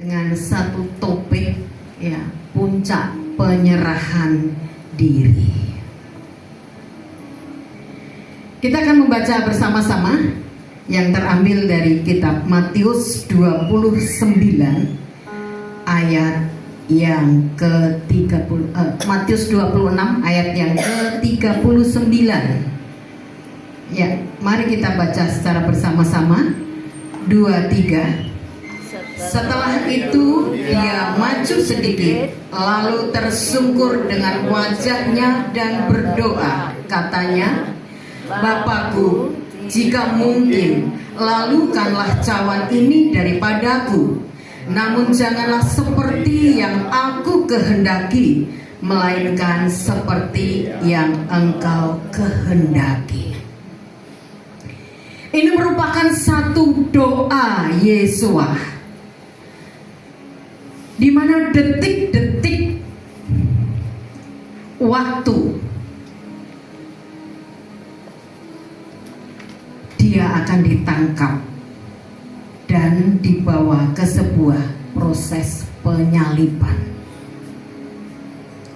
dengan satu topik, ya, puncak penyerahan diri. Kita akan membaca bersama-sama yang terambil dari kitab Matius 29 ayat yang ke-30, Matius 26 ayat yang ke-39. Ya, mari kita baca secara bersama-sama. 2, 3. Setelah itu dia maju sedikit, lalu tersungkur dengan wajahnya dan berdoa. Katanya, Bapakku, jika mungkin, lalukanlah cawan ini daripadaku. Namun janganlah seperti yang aku kehendaki, melainkan seperti yang Engkau kehendaki. Ini merupakan satu doa Yesua, di mana detik-detik waktu dia akan ditangkap dan dibawa ke sebuah proses penyaliban.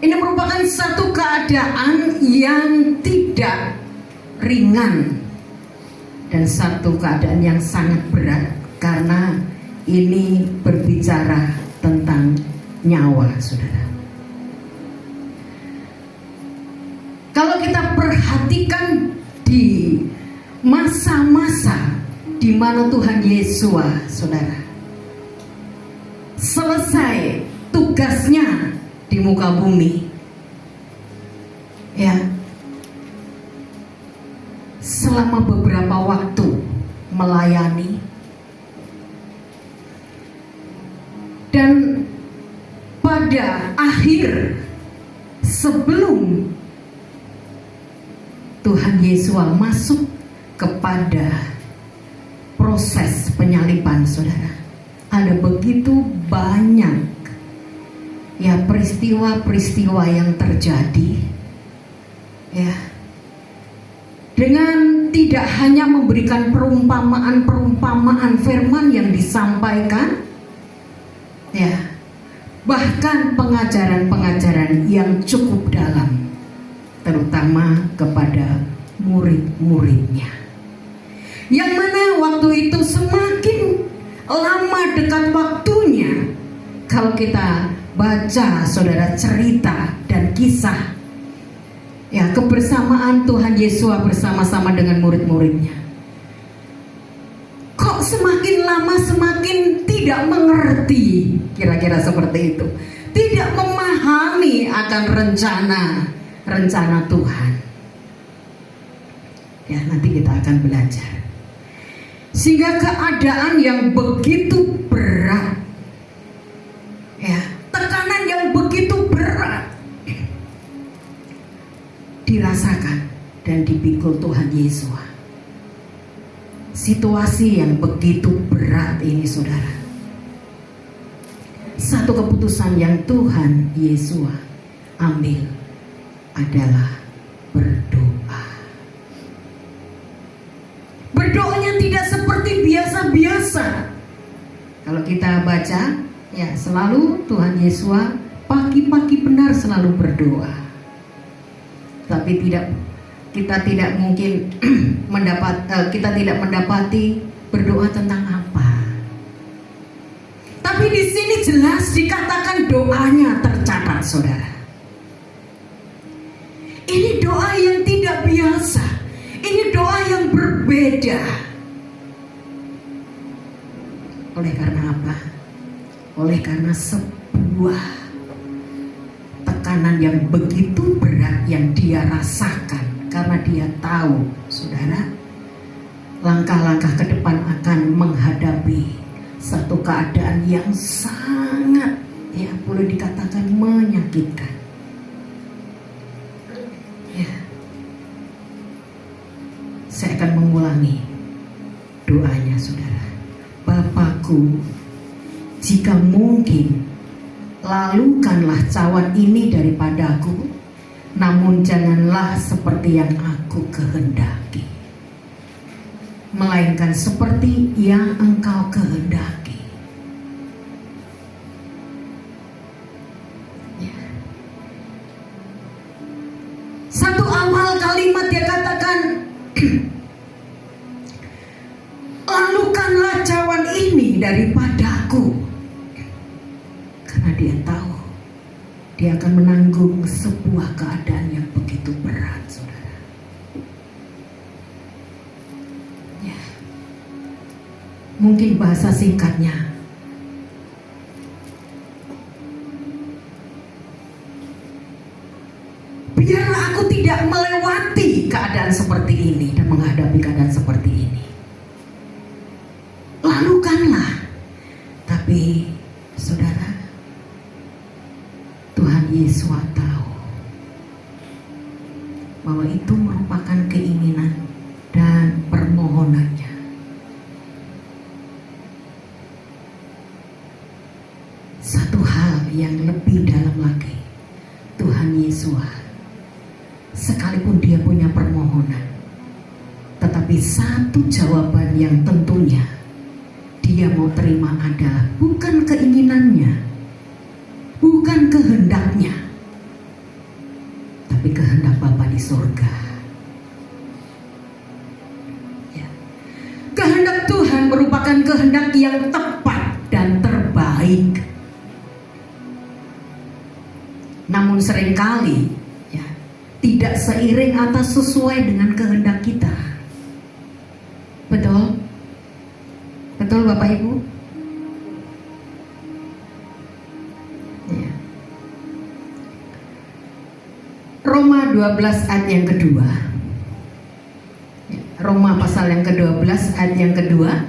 Ini merupakan satu keadaan yang tidak ringan dan satu keadaan yang sangat berat, karena ini berbicara tentang nyawa, saudara. Kalau kita perhatikan di masa-masa di mana Tuhan Yesus, saudara, selesai tugasnya di muka bumi, ya, selama beberapa waktu melayani, dan pada akhir sebelum Tuhan Yesus masuk kepada proses penyaliban, saudara, ada begitu banyak, ya, peristiwa-peristiwa yang terjadi, ya, dengan tidak hanya memberikan perumpamaan firman yang disampaikan, ya, bahkan pengajaran-pengajaran yang cukup dalam, terutama kepada murid-muridnya, yang mana waktu itu semakin lama dekat waktunya, kalau kita baca, saudara, cerita dan kisah, ya, kebersamaan Tuhan Yesus bersama-sama dengan murid-muridnya, kok semakin lama semakin tidak mengerti, kira-kira seperti itu, tidak memahami akan rencana Tuhan. Ya, nanti kita akan belajar. Sehingga keadaan yang begitu berat, ya, tekanan yang begitu berat dirasakan dan dipikul Tuhan Yesus. Situasi yang begitu berat ini, saudara, satu keputusan yang Tuhan Yesus ambil adalah berdoa. Berdoanya tidak seperti biasa-biasa. Kalau kita baca, ya, selalu Tuhan Yesus pagi-pagi benar selalu berdoa. Tapi kita tidak mungkin kita tidak mendapati berdoa tentang apa. Tapi di sini jelas dikatakan doanya tercatat, saudara. Ini doa yang tidak biasa. Ini doa yang berbeda. Oleh karena apa? Oleh karena sebuah tekanan yang begitu berat yang dia rasakan, karena dia tahu, saudara, langkah-langkah ke depan akan menghadapi satu keadaan yang sangat, ya, boleh dikatakan menyakitkan. Ya. Saya akan mengulangi doanya, saudara. Bapakku, jika mungkin, lalukanlah cawan ini daripadaku, namun janganlah seperti yang aku kehendaki, melainkan seperti yang Engkau kehendaki. kalimat dia katakan, lalukanlah cawan ini daripadaku. Karena dia tahu dia akan menanggung sebuah keadaan yang begitu berat, saudara. Ya. Mungkin bahasa singkatnya, biarlah aku tidak melewati keadaan seperti ini dan menghadapi keadaan seperti ini. Lalukanlah. Tapi saudara, Tuhan Yesus tahu bahwa itu merupakan keinginan dan permohonannya. Satu hal yang lebih dalam lagi, Tuhan Yesus sekalipun dia punya permohonan, tetapi satu jawaban yang tentunya dia mau terima adalah bukan keinginannya, bukan kehendaknya, tapi kehendak Bapa di surga. Ya. Kehendak Tuhan merupakan kehendak yang tepat dan terbaik. Namun seringkali ya, tidak seiring atau sesuai dengan kehendak kita. Betul? Betul Bapak Ibu? Ya. Roma 12 ayat yang kedua. Ya. Roma pasal yang ke-12 ayat yang kedua.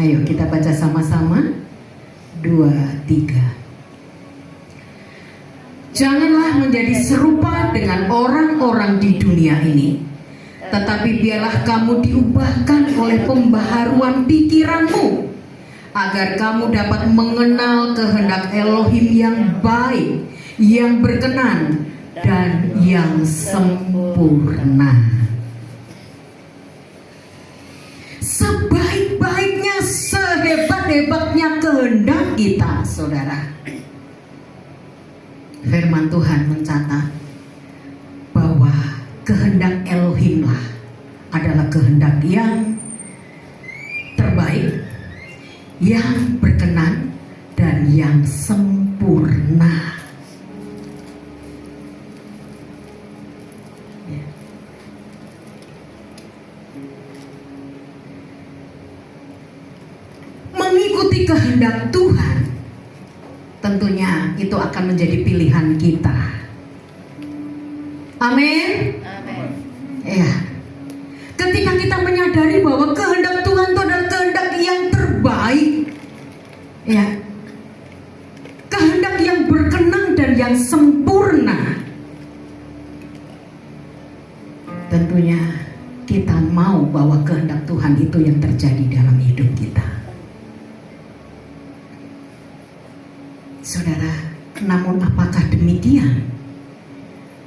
Ayo kita baca sama-sama. 2, 3. Janganlah menjadi serupa dengan orang-orang di dunia ini, tetapi biarlah kamu diubahkan oleh pembaharuan pikiranmu, agar kamu dapat mengenal kehendak Elohim yang baik, yang berkenan, dan yang sempurna. Sebaik-baiknya, sehebat-hebatnya kehendak kita, saudara, firman Tuhan mencatat bahwa kehendak Elohimlah adalah kehendak yang terbaik, yang berkenan, dan yang sempurna. Ya. Mengikuti kehendak Tuhan tentunya itu akan menjadi pilihan kita. Amin. Amin. Ya. Ketika kita menyadari bahwa kehendak Tuhan itu adalah kehendak yang terbaik, ya, kehendak yang berkenan dan yang sempurna, tentunya kita mau bahwa kehendak Tuhan itu yang terjadi dalam hidup kita. Saudara, namun apakah demikian?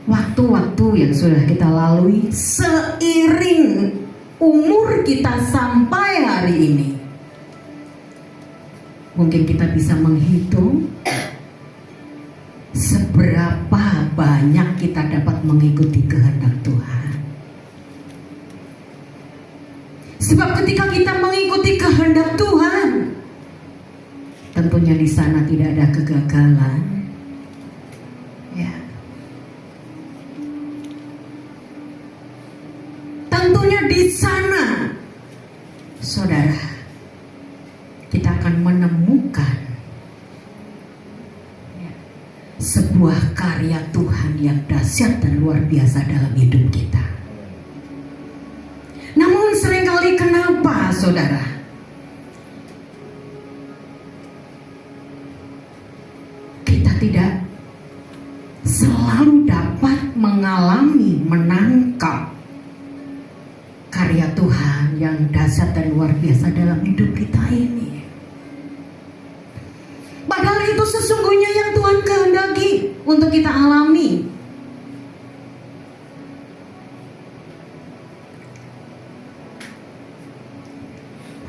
Waktu-waktu yang sudah kita lalui seiring umur kita sampai hari ini, mungkin kita bisa menghitung seberapa banyak kita dapat mengikuti kehendak Tuhan. Sebab ketika kita mengikuti kehendak Tuhan, tentunya di sana tidak ada kegagalan. Ya. Tentunya di sana, saudara, kita akan menemukan sebuah karya Tuhan yang dahsyat dan luar biasa dalam hidup kita. Namun seringkali kenapa, saudara? Tidak selalu dapat mengalami, menangkap karya Tuhan yang dahsyat dan luar biasa dalam hidup kita ini. Padahal itu sesungguhnya yang Tuhan kehendaki untuk kita alami.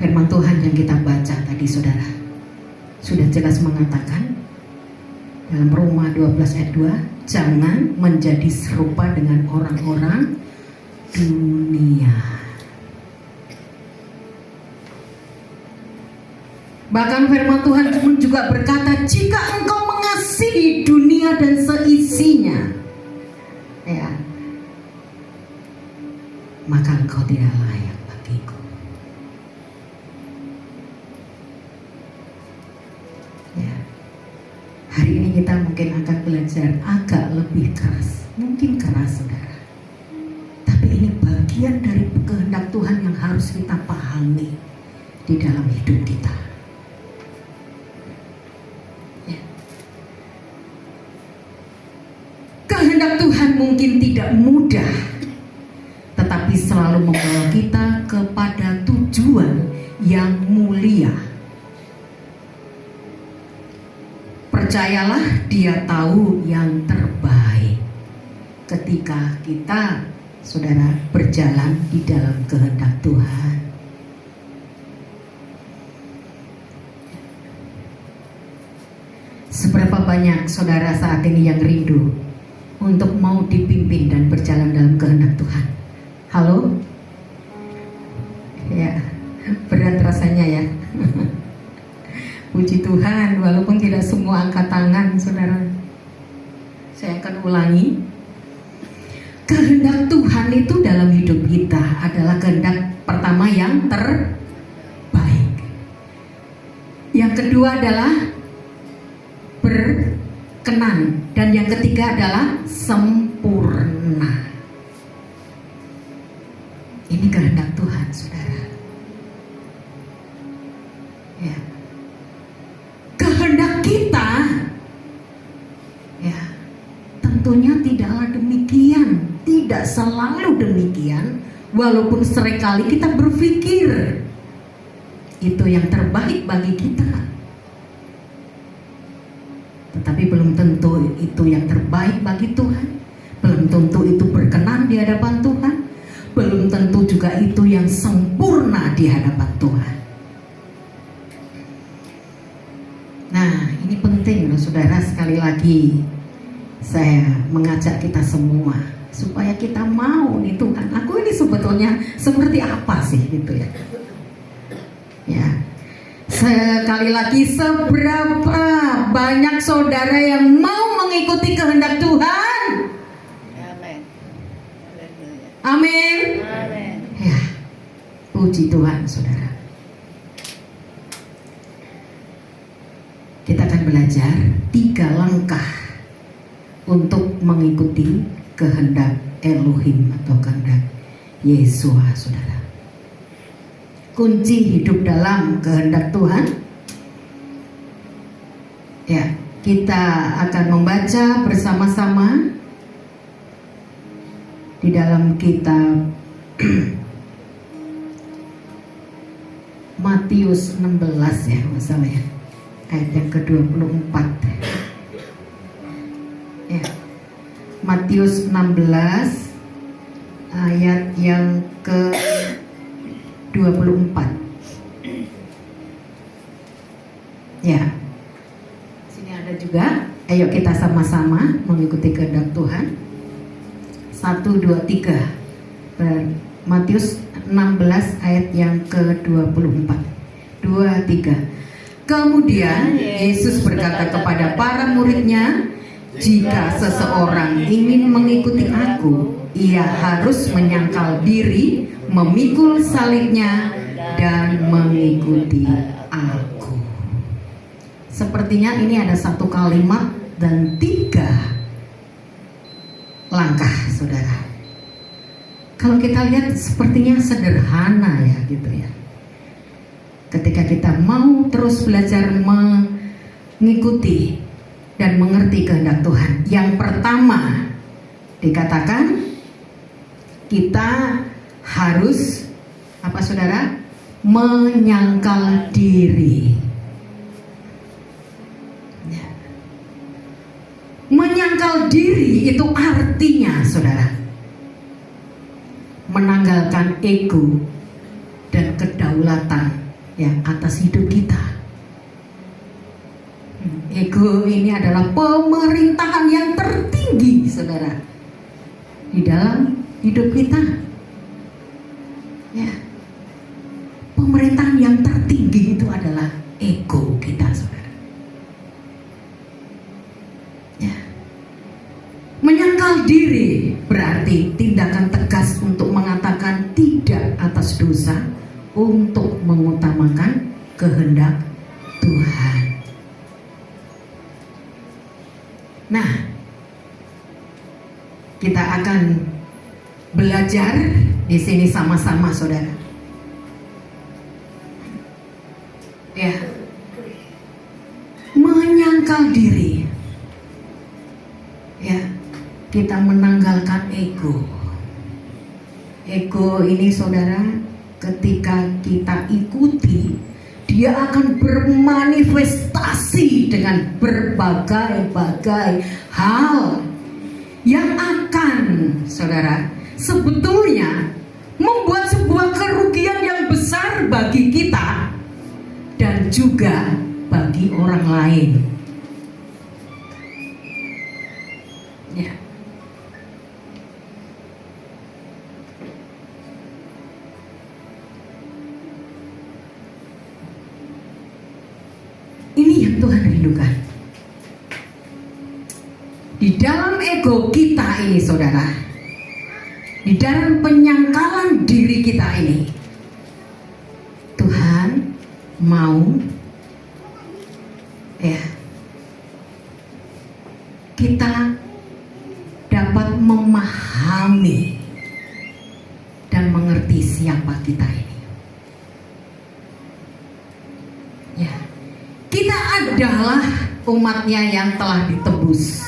Firman Tuhan yang kita baca tadi, saudara, sudah jelas mengatakan dalam Roma 12 ayat 2, jangan menjadi serupa dengan orang-orang dunia. Bahkan firman Tuhan juga berkata, jika engkau mengasihi dunia dan seisinya, ya, maka engkau tidak layak bagiku. Ya. Hari ini kita mungkin akan belajar agak lebih keras, mungkin keras saudara. Tapi ini bagian dari kehendak Tuhan yang harus kita pahami di dalam hidup kita. Ya. Kehendak Tuhan mungkin tidak mudah, tetapi selalu membawa kita kepada tujuan yang mulia. Percayalah, Dia tahu yang terbaik ketika kita, saudara, berjalan di dalam kehendak Tuhan. Seberapa banyak saudara saat ini yang rindu untuk mau dipimpin dan berjalan dalam kehendak Tuhan? Halo? Ya, berat rasanya ya. Puji Tuhan, walaupun tidak semua angkat tangan, saudara. Saya akan ulangi. Kehendak Tuhan itu dalam hidup kita adalah kehendak pertama yang terbaik. Yang kedua adalah berkenan. Dan yang ketiga adalah sempurna. Ini kehendak Tuhan, saudara. Ya. Kehendak kita, ya, tentunya tidaklah demikian, tidak selalu demikian, walaupun seringkali kita berpikir itu yang terbaik bagi kita, tetapi belum tentu itu yang terbaik bagi Tuhan, belum tentu itu berkenan di hadapan Tuhan, belum tentu juga itu yang sempurna di hadapan Tuhan. Nah, ini penting loh saudara, sekali lagi saya mengajak kita semua supaya kita mau nih Tuhan, aku ini sebetulnya seperti apa sih gitu ya. Ya. Sekali lagi, seberapa banyak saudara yang mau mengikuti kehendak Tuhan? Amin. Amin. Amin. Ya. Puji Tuhan, saudara. Kita akan belajar 3 langkah untuk mengikuti kehendak Elohim atau kehendak Yesua, saudara. Kunci hidup dalam kehendak Tuhan. Ya, kita akan membaca bersama-sama di dalam kitab Matius 16 ya, masalah ya. Ayat yang ke-24 ya. Matius 16 ayat yang ke-24 ya. Sini ada juga. Ayo kita sama-sama mengikuti kehendak Tuhan. 1, 2, 3. Matius 16 ayat yang ke-24. 2, 3. Kemudian Yesus berkata kepada para murid-Nya, jika seseorang ingin mengikuti aku, ia harus menyangkal diri, memikul salibnya, dan mengikuti aku. Sepertinya ini ada 1 kalimat dan 3 langkah, saudara. Kalau kita lihat sepertinya sederhana ya gitu ya. Ketika kita mau terus belajar mengikuti dan mengerti kehendak Tuhan, yang pertama dikatakan kita harus apa, saudara? Menyangkal diri. Ya. Menyangkal diri itu artinya, saudara, menanggalkan ego dan kedaulatan ya atas hidup kita. Ego ini adalah pemerintahan yang tertinggi, saudara, di dalam hidup kita. Ya. Menyangkal diri berarti tindakan tegas untuk mengatakan tidak atas dosa untuk mengutamakan kehendak Tuhan. Nah, kita akan belajar di sini sama-sama, saudara. Ya, menyangkal diri. Ya, kita menanggalkan ego. Ego ini, saudara, ketika kita ikuti, dia akan bermanifestasi dengan berbagai-bagai hal yang akan, saudara, sebetulnya membuat sebuah kerugian yang besar bagi kita dan juga bagi orang lain. Ya. Ini yang Tuhan rindukan. Di dalam ego kita ini, saudara, di dalam penyangkalan diri kita ini, Tuhan mau, ya, kita dapat memahami dan mengerti siapa kita ini. Ya, kita adalah umatnya yang telah ditebus.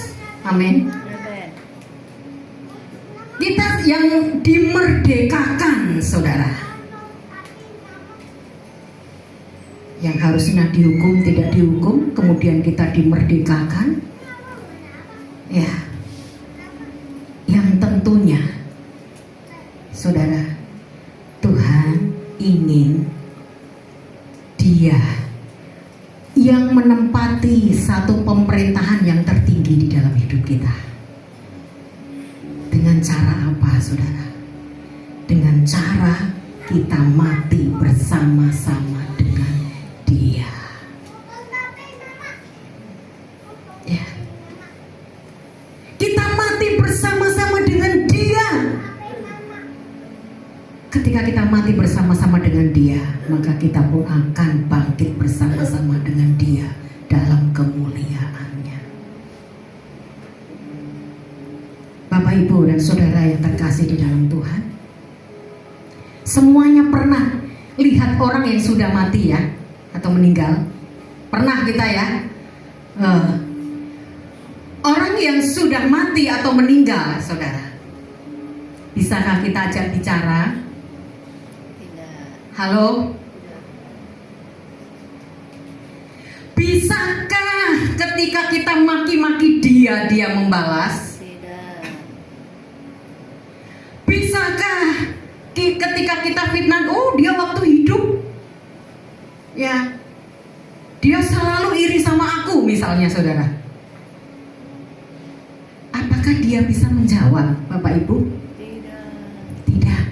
Amin. Amen. Kita yang dimerdekakan, saudara. Yang harusnya dihukum tidak dihukum, kemudian kita dimerdekakan. Ya. Yang tentunya, saudara, Tuhan ingin Dia yang menempati satu pemerintahan yang tertinggi di dalam hidup kita. Dengan cara apa, saudara? Dengan cara kita mati bersama-sama dengan Dia. Ya. Kita mati bersama-sama dengan Dia. Ketika kita mati bersama-sama dengan Dia, maka kita pun akan bangkit bersama-sama dengan Dia dalam kemuliaan-Nya. Bapak, Ibu, dan saudara yang terkasih di dalam Tuhan, semuanya pernah lihat orang yang sudah mati, ya, atau meninggal. Pernah kita, ya, orang yang sudah mati atau meninggal, saudara. Bisakah kita ajak bicara? Halo? Bisakah ketika kita maki-maki dia, dia membalas? Tidak. Bisakah ketika kita fitnah, oh dia waktu hidup, ya, dia selalu iri sama aku, misalnya, saudara. Apakah dia bisa menjawab, Bapak Ibu? Tidak. Tidak.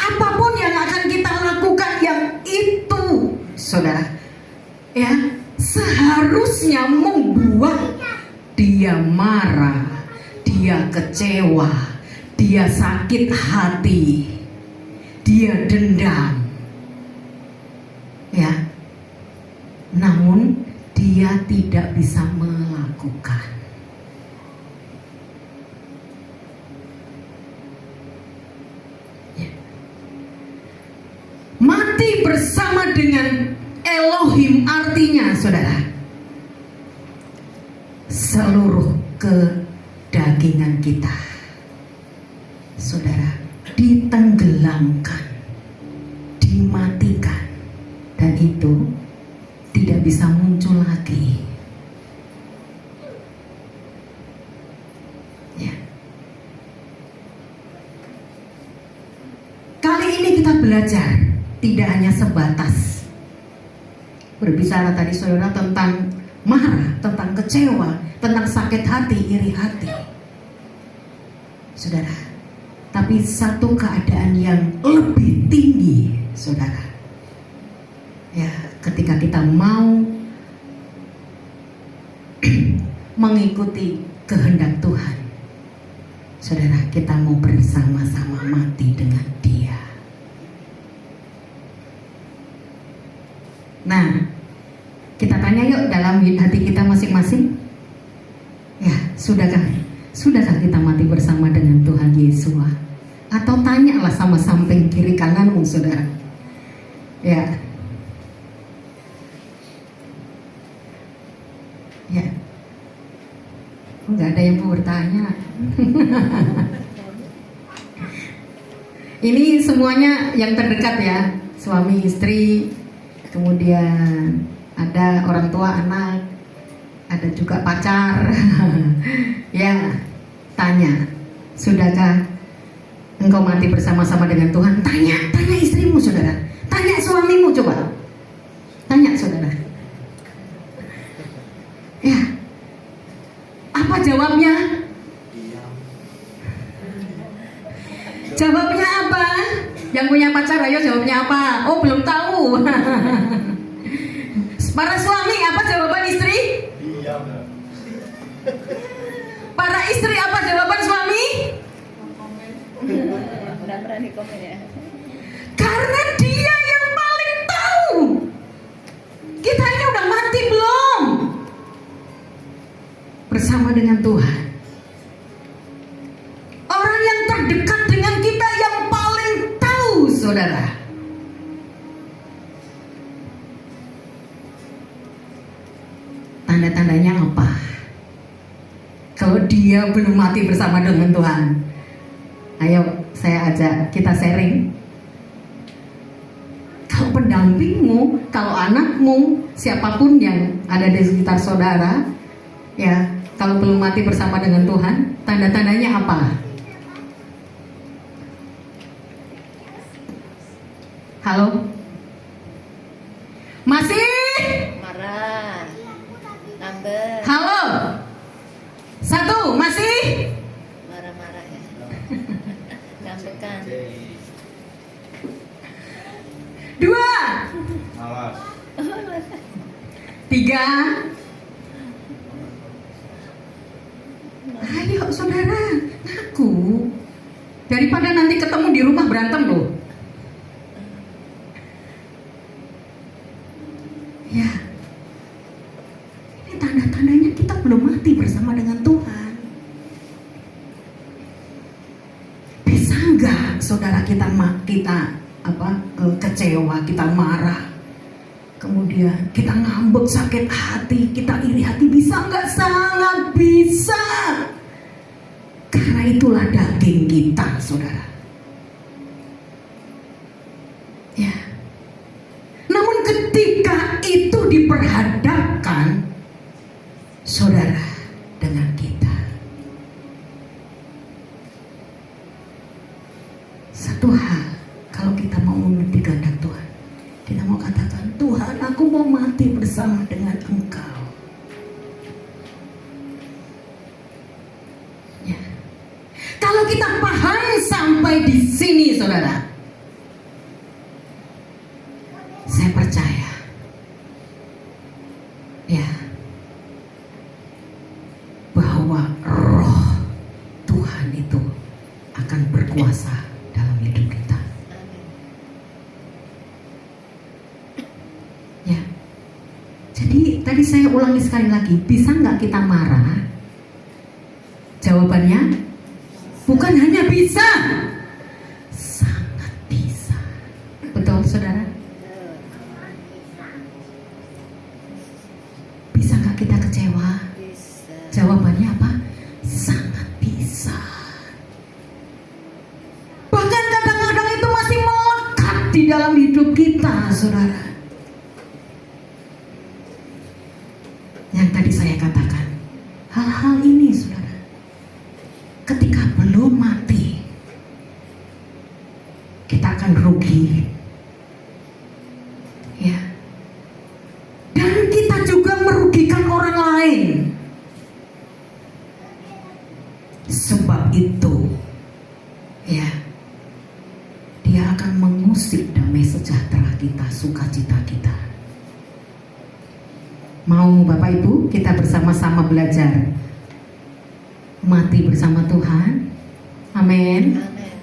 Apapun yang akan kita lakukan yang itu, saudara, ya, seharusnya membuat dia marah, dia kecewa, dia sakit hati, dia dendam, ya. Namun dia tidak bisa melakukan. Mati bersama dengan Elohim artinya, saudara, seluruh kedagingan kita, saudara, ditenggelamkan, dimatikan, dan itu tidak bisa muncul lagi. Ya. Kali ini kita belajar tidak hanya sebatas berbicara tadi, saudara, tentang marah, tentang kecewa, tentang sakit hati, iri hati, saudara, tapi satu keadaan yang lebih tinggi, saudara. Ya, ketika kita mau mengikuti kehendak Tuhan, saudara, kita mau bersama-sama mati dengan Dia. Nah, kita tanya yuk dalam hati kita masing-masing. Ya, sudahkah kita mati bersama dengan Tuhan Yesus? Atau tanyalah sama samping kiri kananmu, saudara. Ya. Ya. Enggak ada yang mau bertanya. Ini semuanya yang terdekat ya, suami istri, kemudian ada orang tua anak, ada juga pacar. Ya, tanya, sudahkah engkau mati bersama-sama dengan Tuhan? Tanya istrimu, saudara. Tanya suamimu, coba. Tanya, saudara. Ya. Apa jawabnya? Jawabnya apa? Yang punya pacar, ayo jawabnya apa? Oh, belum tahu. Para suami, apa jawaban istri? Para istri, apa jawaban suami? Nggak berani komen ya. Karena dia yang paling tahu kita ini udah mati belum bersama dengan Tuhan. Orang yang terdekat dengan kita yang paling tahu, saudara. Tanda-tandanya apa? Kalau dia belum mati bersama dengan Tuhan, ayo saya ajak kita sharing. Kalau pendampingmu, kalau anakmu, siapapun yang ada di sekitar saudara, ya, kalau belum mati bersama dengan Tuhan, tanda-tandanya apa? Halo? Masih? Marah. Ngambek. Halo? Satu, masih? Marah-marah ya. Ngambekan. Dua. Tiga. Ayo saudara, ngaku. Daripada nanti ketemu di rumah berantem loh. Ya. Ini tanda-tandanya kita belum mati bersama dengan Tuhan. Bisa nggak saudara kita kecewa, kita marah, kemudian kita ngambek, sakit hati, kita iri hati, bisa nggak? Sangat bisa. Karena itulah daging kita, saudara. Ya. Namun ketika itu diperhadapkan, saudara, dengan kita, satu hal, kalau kita mau mengerti kehendak Tuhan, kita mau katakan, Tuhan, aku mau mati bersama dengan Engkau. Ya. Kalau kita paham sampai di sini, saudara, saya percaya, ya, bahwa Roh Tuhan itu akan berkuasa dalam hidup kita. Ya. Jadi tadi saya ulangi sekali lagi, bisa nggak kita marah? Jawabannya bukan hanya bisa, sangat bisa. Betul, saudara? Bisa nggak kita kecewa? Bisa. Jawabannya apa? Sangat bisa. Bahkan kadang-kadang itu masih melekat di dalam hidup kita, saudara. Yang tadi saya katakan, hal-hal ini, saudara, ketika belum mati, kita akan rugi. Ya. Dan kita juga merugikan orang lain. Sebab itu, ya, dia akan mengusik damai sejahtera kita, sukacita kita. Mau Bapak Ibu kita bersama-sama belajar mati bersama Tuhan? Amin. Amin.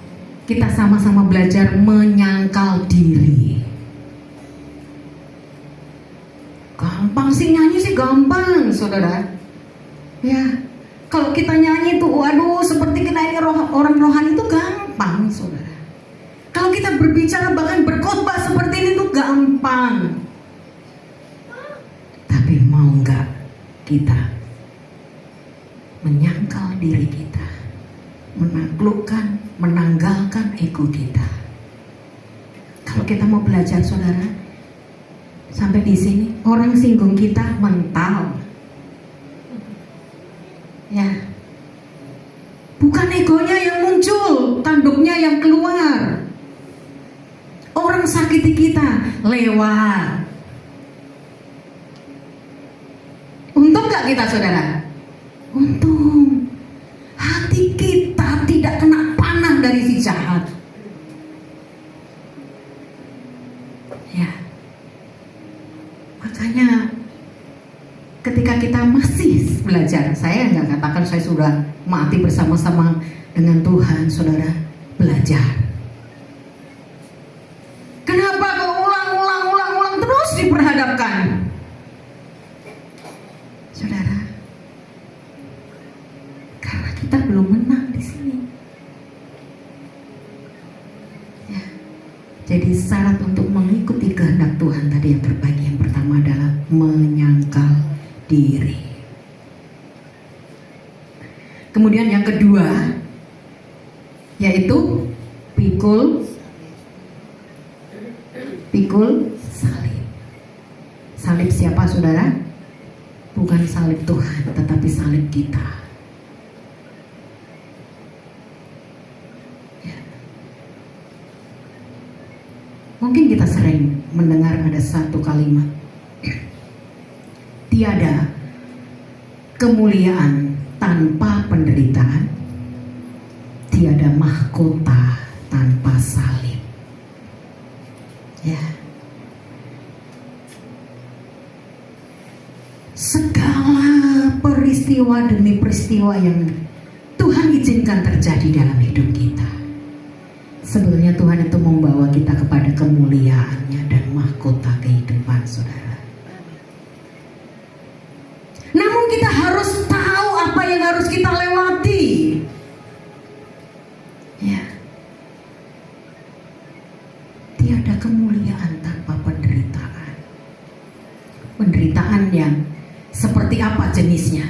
Kita sama-sama belajar menyangkal diri. Gampang sih nyanyi sih gampang, saudara. Ya, kalau kita nyanyi tuh, waduh, seperti kita ini orang rohani itu gampang, saudara. Kalau kita berbicara bahkan berkhotbah seperti ini tuh gampang. Tapi mau nggak kita menyangkal diri kita, menaklukkan, menanggalkan ego kita? Kalau kita mau belajar, saudara, sampai di sini orang singgung kita mental, ya, bukan egonya yang muncul, tanduknya yang keluar. Orang sakiti kita lewat. Untung gak kita, saudara? Untung. Hati kita tidak kena panah dari si jahat. Ya. Makanya ketika kita masih belajar, saya nggak katakan saya sudah mati bersama-sama dengan Tuhan, saudara, belajar. Kenapa kok ulang terus diperhadapkan? Saudara, karena kita belum menang di sini. Ya. Jadi syarat untuk mengikuti kehendak Tuhan tadi yang terbaik, yang pertama adalah menyangkal diri. Kemudian yang kedua yaitu pikul salib. Salib siapa, saudara? Bukan salib Tuhan, tetapi salib kita. Ya. Mungkin kita sering mendengar ada satu kalimat, tiada kemuliaan tanpa penderitaan, tiada mahkota tanpa salib. Ya. Segala peristiwa demi peristiwa yang Tuhan izinkan terjadi dalam hidup kita, sebetulnya Tuhan itu membawa kita kepada kemuliaannya dan mahkota kehidupan, saudara. Namun kita harus tahu apa yang harus kita lewati. Ya. Tiada kemuliaan tanpa penderitaan. Penderitaan yang seperti apa jenisnya?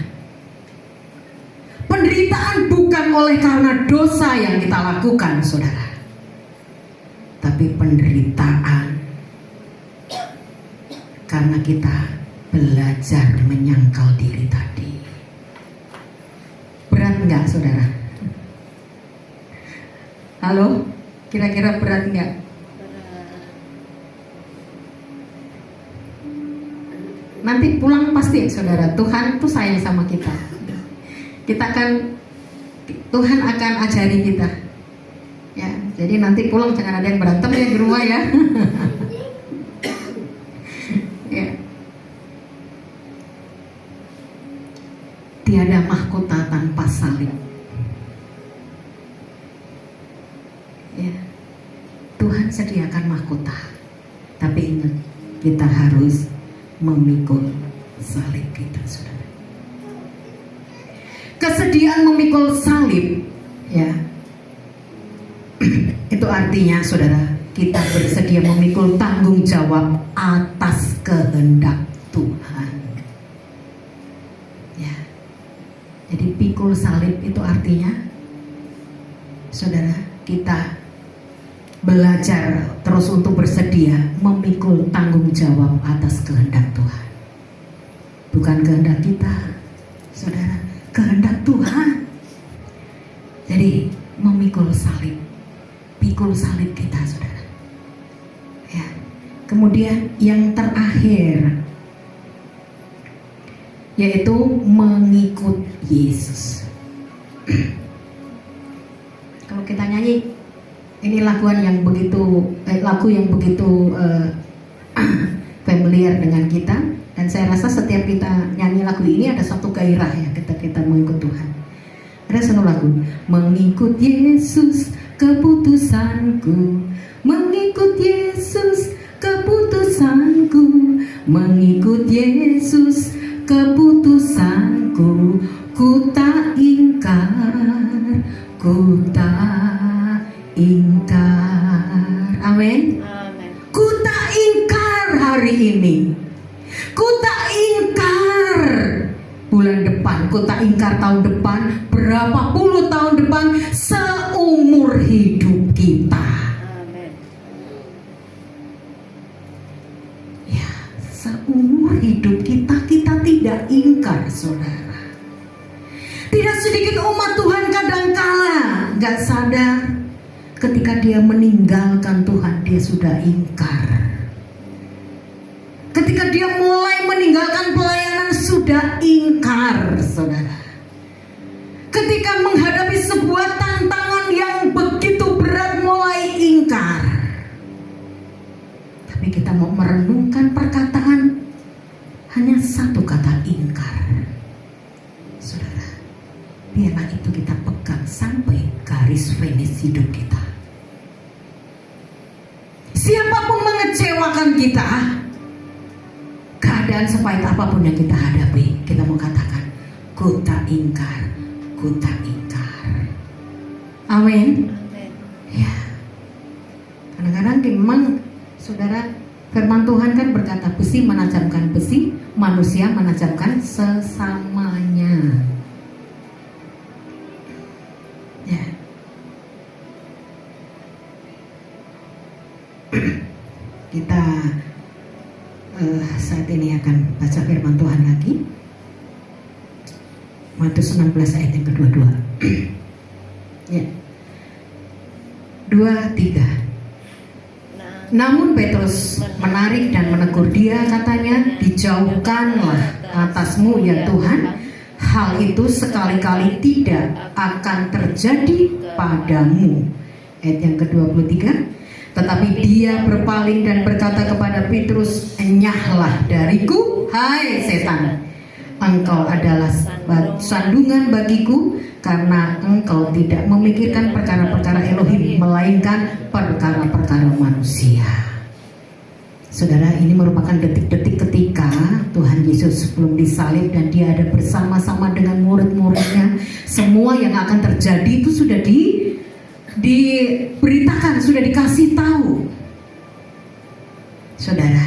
Penderitaan bukan oleh karena dosa yang kita lakukan, saudara, tapi penderitaan karena kita belajar menyangkal diri tadi. Berat enggak, saudara? Halo, kira-kira berat enggak? Nanti pulang pasti, saudara, Tuhan tuh sayang sama kita. Tuhan akan ajari kita. Ya, jadi nanti pulang jangan ada yang berantem ya di rumah ya. Ya. Tiada mahkota tanpa salib. Ya. Tuhan sediakan mahkota, tapi ingat, kita harus memikul salib kita, saudara. Kesediaan memikul salib, ya, itu artinya, saudara, kita bersedia memikul tanggung jawab atas kehendak Tuhan. Ya, jadi pikul salib itu artinya, saudara, kita belajar terus untuk bersedia memikul tanggung jawab atas kehendak Tuhan. Bukan kehendak kita, saudara, kehendak Tuhan. Jadi memikul salib, pikul salib kita, saudara. Ya. Kemudian yang terakhir yaitu mengikut Yesus. Kalau kita nyanyi ini lagu yang begitu family familiar dengan kita, dan saya rasa setiap kita nyanyi lagu ini ada satu gairah ya ketika kita mengikut Tuhan. Ada satu lagu, mengikut Yesus keputusanku, mengikut Yesus keputusanku, mengikut Yesus keputusanku, ku tak ingkar, ku tak ingkar. Amin. Amin. Ku tak ingkar hari ini, ku tak ingkar bulan depan, ku tak ingkar tahun depan, berapa puluh tahun depan, seumur hidup kita. Amin. Ya, seumur hidup kita tidak ingkar, saudara. Tidak sedikit umat Tuhan kadangkala nggak sadar ketika dia meninggalkan Tuhan, dia sudah ingkar. Ketika dia mulai meninggalkan pelayanan, sudah ingkar, saudara. Ketika menghadapi sebuah tantangan yang begitu berat, mulai ingkar. Tapi kita mau merenungkan perkataan, hanya satu kata, ingkar. Saudara, biarlah itu kita pegang sampai garis finish hidup kita. Siapapun mengecewakan kita, keadaan sepahit apapun yang kita hadapi, kita mau katakan, ku tak ingkar, ku tak ingkar. Amin. Amin. Ya. Kadang-kadang memang, saudara, firman Tuhan kan berkata, besi menajamkan besi, manusia menajamkan sesamanya. Ya. Kita saat ini akan baca firman Tuhan lagi. Matius 16 ayat yang kedua-dua. Ya. 2-3. Namun Petrus menarik dan menegur dia, katanya, dijauhkanlah atasmu ya Tuhan, hal itu sekali-kali tidak akan terjadi padamu. Ayat yang ke-23. Tetapi dia berpaling dan berkata kepada Petrus, enyahlah dariku, hai setan, engkau adalah sandungan bagiku, karena engkau tidak memikirkan perkara-perkara Elohim, melainkan perkara-perkara manusia. Saudara, ini merupakan detik-detik ketika Tuhan Yesus sebelum disalib dan dia ada bersama-sama dengan murid-muridnya. Semua yang akan terjadi itu sudah diberitakan, sudah dikasih tahu, saudara.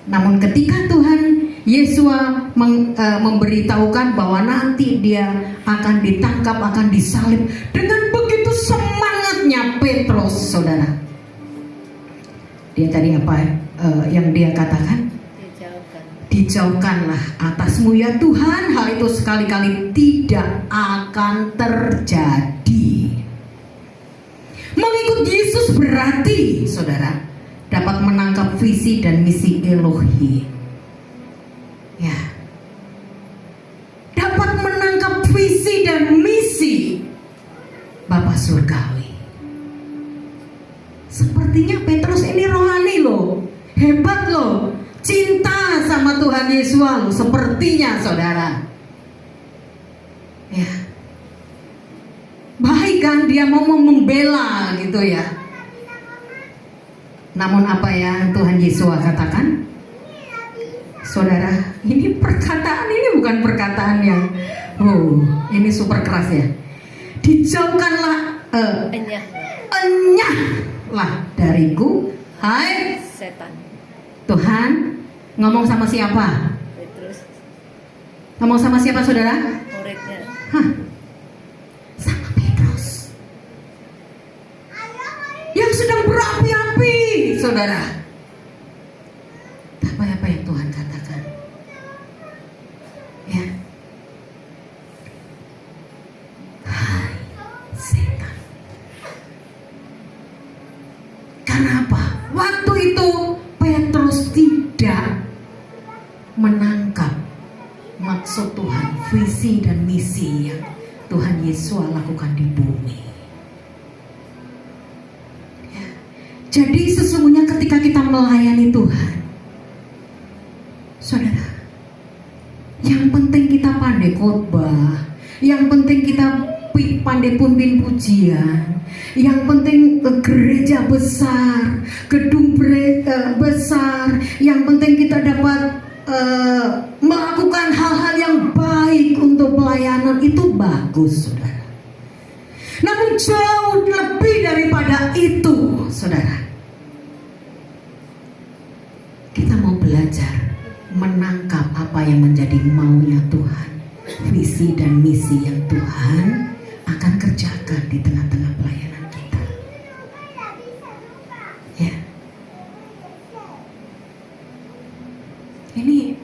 Namun ketika Tuhan Yesus memberitahukan bahwa nanti dia akan ditangkap, akan disalib, dengan begitu semangatnya Petrus, saudara, dia tadi apa yang dia katakan? Dijauhkanlah atasmu ya Tuhan, hal itu sekali-kali tidak akan terjadi. Mengikut Yesus berarti, saudara, dapat menangkap visi dan misi Elohim. Ya, dapat menangkap visi dan misi Bapa Surgawi. Sepertinya Petrus ini rohani loh, hebat loh, cinta sama Tuhan Yesus loh, sepertinya, saudara. Ya, baik kan, dia mau membela gitu ya. Namun apa yang Tuhan Yesus katakan? Saudara, ini perkataan ini bukan perkataan yang ini super keras ya. Dijauhkanlah, enyahlah dariku, hai setan. Tuhan ngomong sama siapa? Petrus. Ngomong sama siapa, saudara? Muridnya. Sama Petrus yang sedang berapi-api, saudara. Apa yang Tuhan katakan? Ya, hai setan. Kenapa? Waktu itu Petrus tidak menangkap maksud Tuhan, visi dan misi yang Tuhan Yesus lakukan di bumi. Ya. Jadi sesungguhnya ketika kita melayani Tuhan, khotbah, yang penting kita pandai pimpin pujian, yang penting gereja besar, gedung besar, yang penting kita dapat melakukan hal-hal yang baik untuk pelayanan, itu bagus, saudara. Namun jauh lebih daripada itu, saudara, kita mau belajar menangkap apa yang menjadi maunya Tuhan, visi dan misi yang Tuhan akan kerjakan di tengah-tengah pelayanan kita. Ya. Ini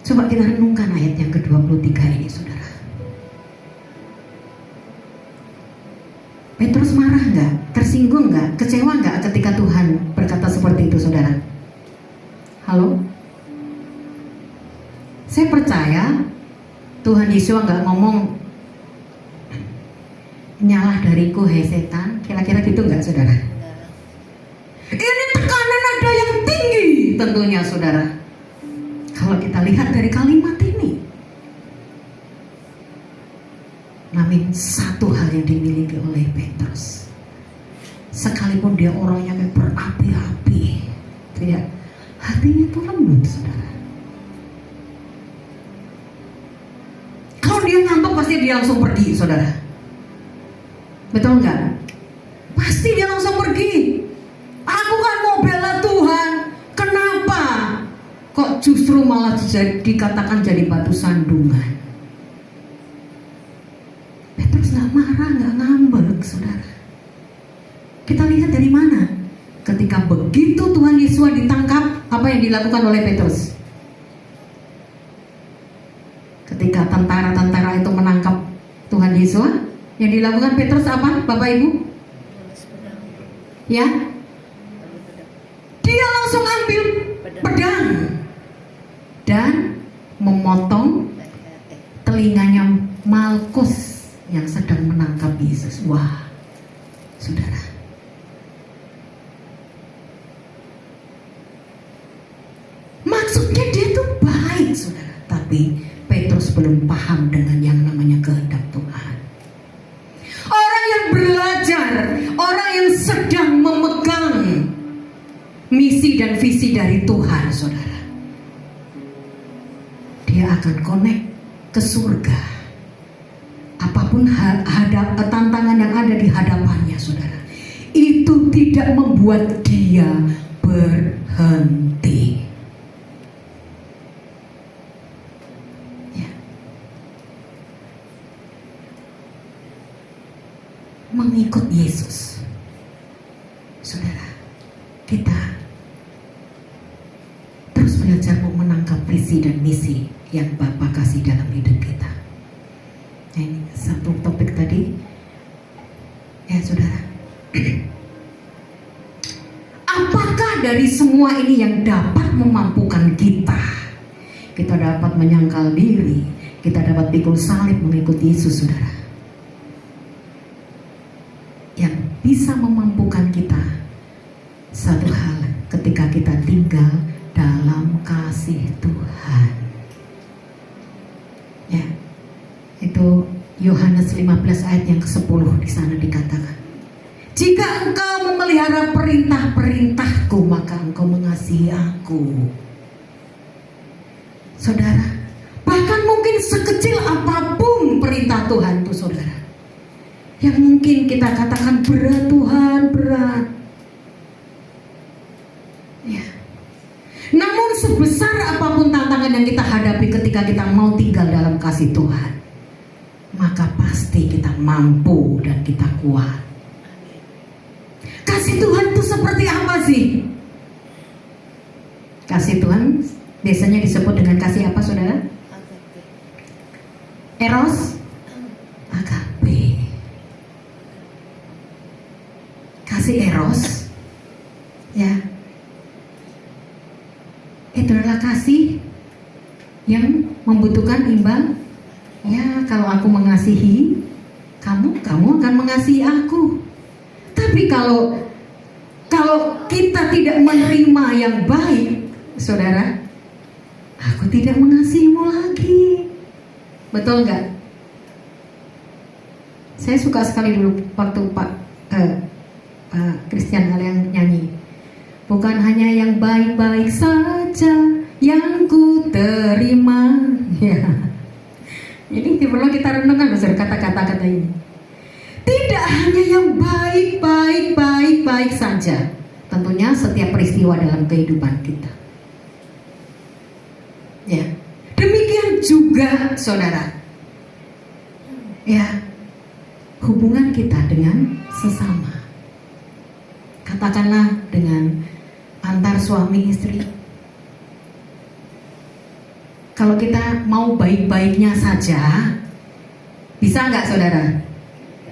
coba kita renungkan ayat yang ke-23 ini, saudara. Petrus marah nggak? Tersinggung nggak? Kecewa nggak ketika Tuhan berkata seperti itu, saudara? Halo? Saya percaya Tuhan Yesus nggak ngomong nyalah dariku hai setan, kira-kira gitu nggak, saudara? Ini tekanan ada yang tinggi tentunya, saudara. Kalau kita lihat dari kalimat ini, namun satu hal yang dimiliki oleh Petrus, sekalipun dia orangnya kayak berapi-api, tidak, hatinya itu lembut, saudara. Kalau dia ngantuk pasti dia langsung pergi, saudara. Betul nggak? Pasti dia langsung pergi. Aku kan mau bela Tuhan, kenapa kok justru malah dikatakan jadi batu sandungan? Petrus nggak marah, nggak ngambek, saudara. Kita lihat dari mana? Ketika begitu Tuhan Yesus ditangkap, apa yang dilakukan oleh Petrus? Ketika tentara-tentara itu menangkap Tuhan Yesus, yang dilakukan Petrus apa, Bapak Ibu? Ya, dia langsung ambil pedang dan memotong telinganya Malkus yang sedang menangkap Yesus. Wah, saudara, maksudnya dia tuh baik, saudara, tapi Petrus belum paham dengan yang namanya kehendak Tuhan. Orang yang belajar, orang yang sedang memegang misi dan visi dari Tuhan, saudara, dia akan connect ke surga. Apapun tantangan yang ada di hadapannya, saudara, itu tidak membuat dia berhenti. Ya. Mengikut Yesus, saudara, kita terus belajar mau menangkap visi dan misi yang Bapa kasih dalam hidup kita. Nah, ini satu topik tadi, ya saudara. Apakah dari semua ini yang dapat memampukan kita? Kita dapat menyangkal diri, kita dapat pikul salib mengikut Yesus, saudara. Yang bisa memampukan kita satu hal, ketika kita tinggal dalam kasih Tuhan. Ya, itu Yohanes 15 ayat yang ke-10 di sana dikatakan, jika engkau memelihara perintah-perintahku, maka engkau mengasihi aku. Saudara, bahkan mungkin sekecil apapun perintah Tuhan itu, saudara, yang mungkin kita katakan berat, Tuhan, berat, ya, namun sebesar apapun tantangan yang kita hadapi ketika kita mau tinggal dalam kasih Tuhan, maka pasti kita mampu dan kita kuat. Kasih Tuhan itu seperti apa sih? Kasih Tuhan biasanya disebut dengan kasih apa, saudara? Eros, agape. Kasih eros, ya, itu adalah kasih yang membutuhkan imbal. Ya, kalau aku mengasihi kamu, kamu akan mengasihi aku. Tapi kalau kita tidak menerima yang baik, saudara, aku tidak mengasihimu lagi. Betul nggak? Saya suka sekali dulu waktu Pak Christian Hal yang nyanyi. Bukan hanya yang baik-baik saja yang ku terima. Ya. Ini perlu kita renungkan kata-kata ini. Tidak hanya yang baik saja. Tentunya setiap peristiwa dalam kehidupan kita. Ya. Demikian juga saudara. Ya. Hubungan kita dengan sesama. Katakanlah dengan antar suami istri. Kalau kita mau baik-baiknya saja, bisa nggak saudara?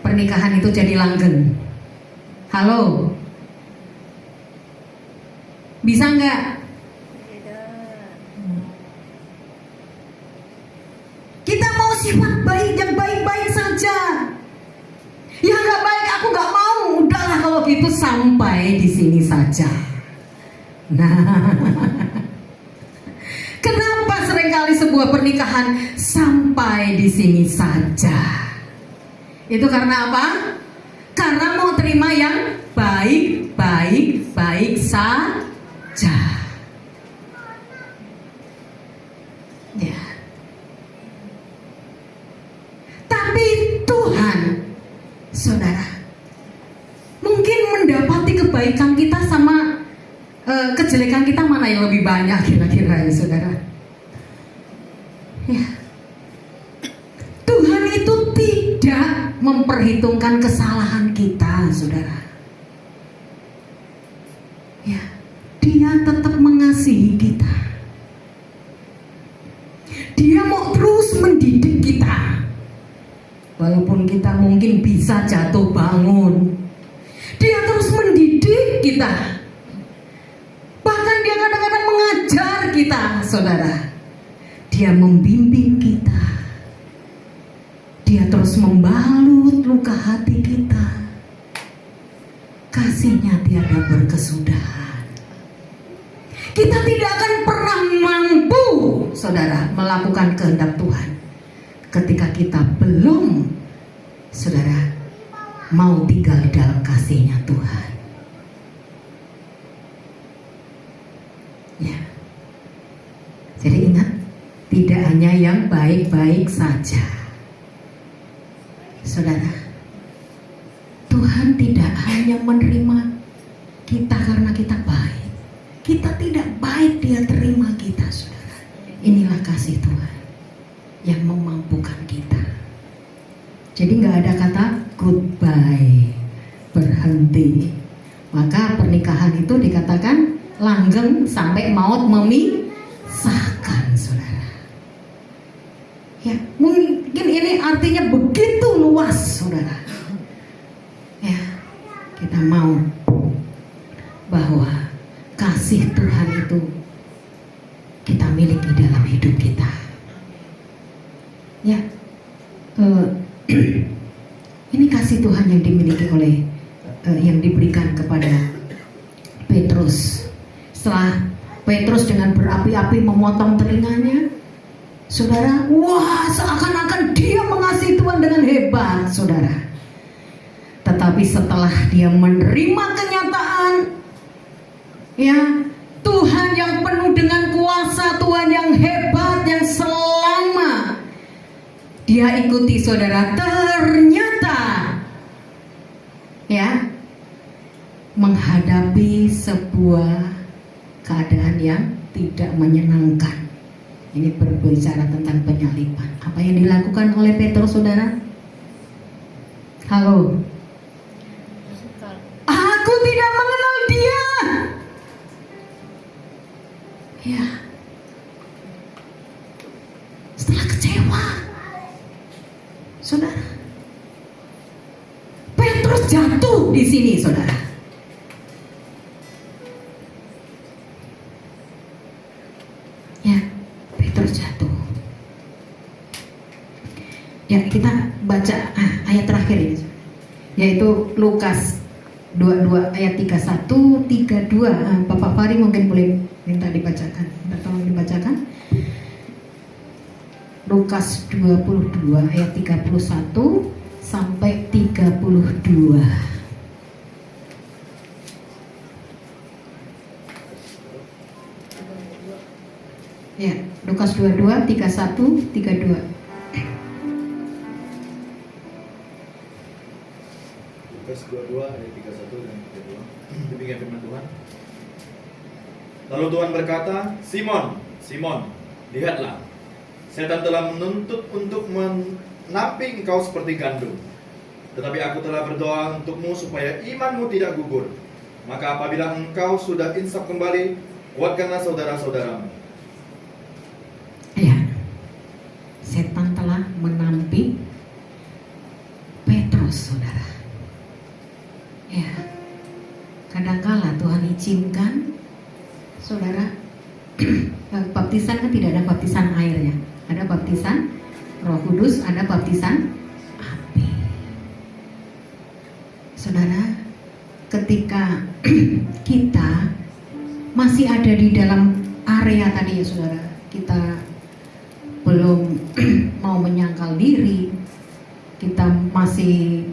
Pernikahan itu jadi langgeng. Halo? Bisa nggak? Kita mau sifat baik yang baik-baik saja. Ya nggak baik aku nggak mau. Udahlah kalau gitu sampai di sini saja. Nah, kenapa seringkali sebuah pernikahan sampai di sini saja? Itu karena apa? Karena mau terima yang baik saja. Ya. Tapi Tuhan, saudara, mungkin mendapati kebaikan kita sama kejelekan kita mana yang lebih banyak kira-kira ya saudara? Ya. Tuhan itu tidak memperhitungkan kesalahan kita, saudara. Ya, Dia tetap mengasihi kita. Dia mau terus mendidik kita. Walaupun kita mungkin bisa jatuh bangun, Dia terus mendidik kita. Bahkan Dia kadang-kadang mengajar kita, saudara. Dia membimbing kita. Dia terus membalut luka hati kita. Kasih-Nya tiada berkesudahan. Kita tidak akan pernah mampu, saudara, melakukan kehendak Tuhan ketika kita belum, saudara, mau tinggal di dalam kasih-Nya Tuhan. Ya. Jadi ingat, tidak hanya yang baik-baik saja. Saudara, Tuhan tidak hanya menerima kita karena kita baik. Kita tidak baik, Dia terima kita, saudara. Inilah kasih Tuhan yang memampukan kita. Jadi gak ada kata goodbye, berhenti. Maka pernikahan itu dikatakan langgeng sampai maut memisahkan, saudara. Ya, mungkin ini artinya begitu luas, saudara. Ya, kita mau bahwa kasih Tuhan itu kita miliki dalam hidup kita. Ya, ini kasih Tuhan yang dimiliki oleh yang diberikan kepada Petrus. Setelah Petrus dengan berapi-api memotong telinganya, saudara, wah, seakan-akan dia mengasihi Tuhan dengan hebat, saudara. Tetapi setelah dia menerima kenyataan, ya, Tuhan yang penuh dengan kuasa, Tuhan yang hebat, yang selama dia ikuti, saudara, ternyata, ya, menghadapi sebuah keadaan yang tidak menyenangkan. Ini berbicara tentang penyaliban. Apa yang dilakukan oleh Petrus, saudara? Halo? Aku tidak mengenal Dia. Ya. Setelah kecewa, saudara, Petrus jatuh di sini, saudara. Ya, Petrus jatuh. Ya, kita baca ayat terakhir ini, yaitu Lukas 22 ayat 31, 32. Bapak Fari mungkin boleh minta dibacakan. Minta tolong dibacakan. Lukas 22 ayat 31 sampai 32. Ya, Lukas 22, 31, 32. Lukas 22 ayat 31 dan 32. Demikian firman Tuhan. Lalu Tuhan berkata, Simon, Simon, lihatlah, setan telah menuntut untuk menamping engkau seperti gandum. Tetapi aku telah berdoa untukmu supaya imanmu tidak gugur. Maka apabila engkau sudah insaf kembali, kuatkanlah saudara-saudaramu. Ya, setan telah menamping Petrus, saudara. Ya, kadangkala Tuhan izinkan, saudara. Baptisan kan tidak ada baptisan air ya, ada baptisan Roh Kudus, ada baptisan api. Saudara, ketika kita masih ada di dalam area tadi ya saudara, kita belum mau menyangkal diri, kita masih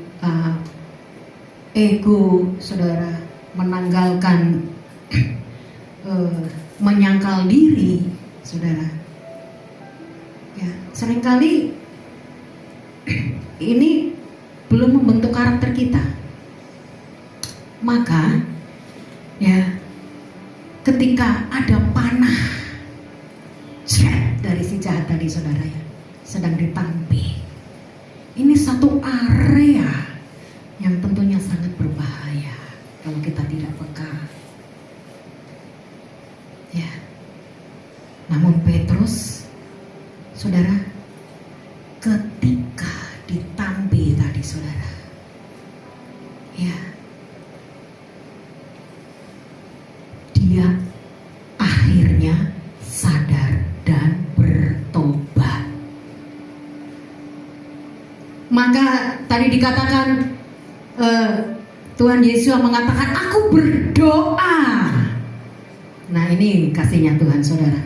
ego, saudara, menanggalkan menyangkal diri, saudara. Ya, seringkali ini belum membentuk karakter kita. Maka, ya, ketika ada panah dari si jahat tadi, saudara ya, sedang ditampi. Ini satu area yang tentunya sangat berbahaya kalau kita tidak peka. Ya. Namun Petrus, saudara, ketika ditampi tadi, saudara, ya, dia akhirnya sadar dan bertobat. Maka tadi dikatakan Tuhan Yesus mengatakan, aku berdoa. Nah, ini kasihnya Tuhan, saudara.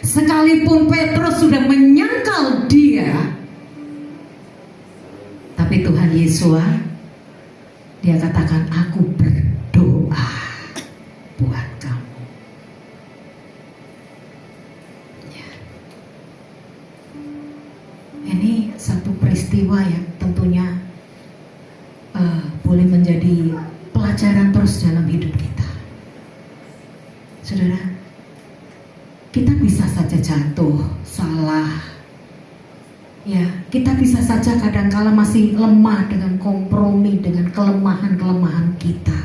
Sekalipun Petrus sudah menyangkal dia, tapi Tuhan Yesus, dia katakan, aku berdoa buat kamu. Ya. Ini satu peristiwa yang tentunya boleh menjadi pelajaran terus dalam hidup kita. Saudara, kita bisa saja jatuh, salah. Ya, kita bisa saja kadangkala masih lemah dengan kompromi, dengan kelemahan-kelemahan kita.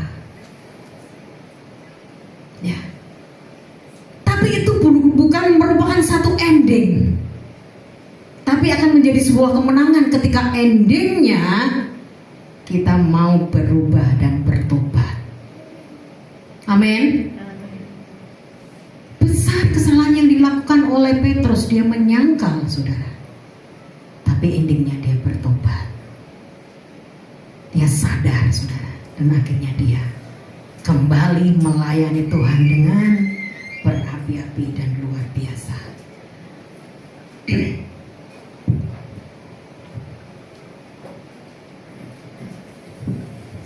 Ya. Tapi itu bukan merupakan satu ending. Tapi akan menjadi sebuah kemenangan ketika endingnya kita mau berubah dan bertobat. Amin. Besar kesalahan yang dilakukan oleh Petrus, dia menyangkal, saudara. Tapi endingnya dia bertobat. Dia sadar, saudara, dan akhirnya dia kembali melayani Tuhan dengan berapi-api dan luar biasa.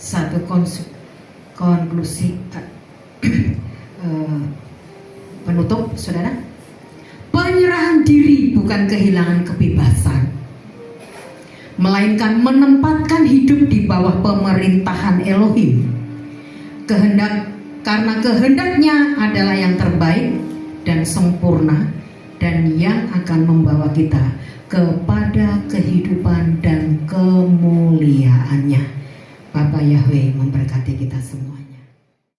Satu konklusi penutup, saudara. Penyerahan diri bukan kehilangan kebebasan, melainkan menempatkan hidup di bawah pemerintahan Elohim. Karena kehendaknya adalah yang terbaik dan sempurna, dan yang akan membawa kita kepada kehidupan dan kemuliaannya. Bapa Yahweh memberkati kita semua.